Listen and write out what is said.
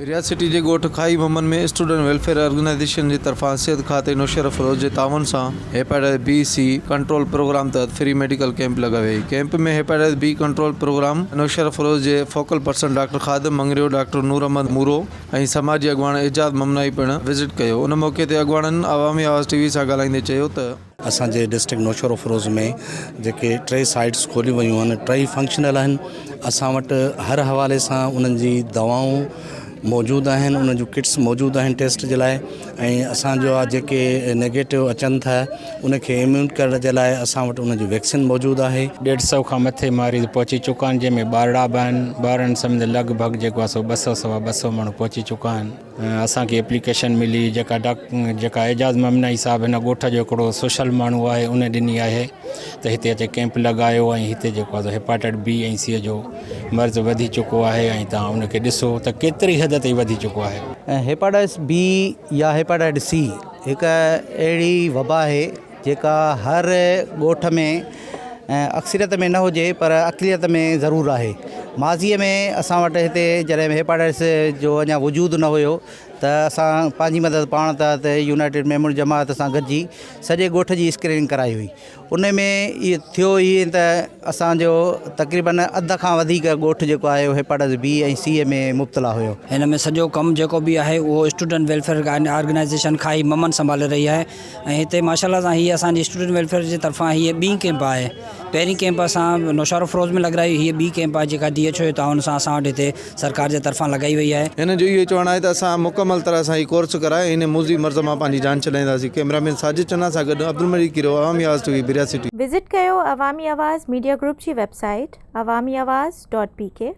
रियासती जे ॻोठ खाई ममन में स्टूडेंट वेलफेयर ऑर्गेनाइजेशन जी तरफ़ां सिहत खाते नौशर फरोज़ जे तावन सां hepatitis B C control programme तहत फ्री मेडिकल कैंप लॻाई वई। कैंप में hepatitis B control programme Naushahro Feroze जे focal person doctor Khadim Mangrio, doctor Noor Ahmed Moro ऐं समाजी अॻवान एजाज ममनाई पिणु विज़िट कयो। उन मौक़े ते अॻवाननि अवामी आवाज़ टीवी सां ॻाल्हाईंदे चयो त असांजे डिस्ट्रिक्ट नौशर फरोज़ में जेके 3 साइट्स खोलियूं वयूं आहिनि, 3 फंक्शनल आहिनि। असां वटि हर हवाले सां उन्हनि जी दवाऊं मौजूदु आहिनि, उन जूं किट्स मौजूदु आहिनि टेस्ट जे लाइ। ऐं असांजो आहे जेके नेगेटिव अचनि था उनखे इम्यून करण जे लाइ असां वटि उन जी वैक्सीन मौजूदु आहे। 150 खां मथे मरीज़ पहुची चुका आहिनि, जंहिंमें ॿारड़ा बि आहिनि। ॿारनि समेत लॻभॻि जेको आहे सो 200 माण्हू पहुची चुका आहिनि। असांखे एप्लीकेशन मिली जेका एजाज ममनाई साहिबु हिन ॻोठ जो हिकिड़ो सोशल माण्हू आहे, उन ॾिनी आहे त हिते अचे कैंप लॻायो ऐं हिते जेको आहे हेपेटाइटिस बी ऐं सी जो मर्ज़ वधी चुको आहे ऐं तव्हां उनखे ॾिसो त केतिरी हद ताईं वधी चुको आहे। हेपेटाइटिस बी या हेपेटाइटिस सी हिकु अहिड़ी वबा आहे जेका हर ॻोठ में अक्सरियत में न हुजे पर अक़लियत में ज़रूरु आहे। माज़ीअ में असां वटि हिते जॾहिं हेपेटाइटिस जो अञा वजूदु न हुयो त असां पंहिंजी मदद पाण तहत यूनाइटेड मेमोरी जमात सां गॾिजी सॼे ॻोठ जी स्क्रीनिंग कराई हुई। उन में इहो थियो ईअं त असांजो तक़रीबन अध खां वधीक ॻोठ जेको आहे उहो हेपेटाइटिस बी ऐं सी में मुब्तला हुयो। हिन में सॼो कमु जेको बि आहे उहो स्टूडेंट वेलफेयर ऑर्गेनाइजेशन खाई ममन संभाले रही आहे। ऐं हिते माशाल्लाह सां हीअ असांजी स्टूडेंट वेलफेयर जे तरफ़ां हीअ ॿीं कैंप आहे। पहिरीं कैंप असां नौशर फरोज़ में लॻाई, हीअ ॿी कैंप आहे जेका DHO जे ताउन सां असां वटि हिते सरकार जे तरफ़ां लॻाई वई आहे। हिन जो इहो चवणु आहे त असां मुकमल तरह सां ही कोर्स कराए इन मुज़ी मर्ज़ मां पंहिंजी जान चलाईंदासीं। कैमरामैन साजिद चन्ना सां गॾु अब्दुल मजीद किरो, अवामी आवाज़ टीवी, रियासती। विज़िट कयो अवामी आवाज़ मीडिया ग्रुप जी वेबसाइट awamiawaz.pk।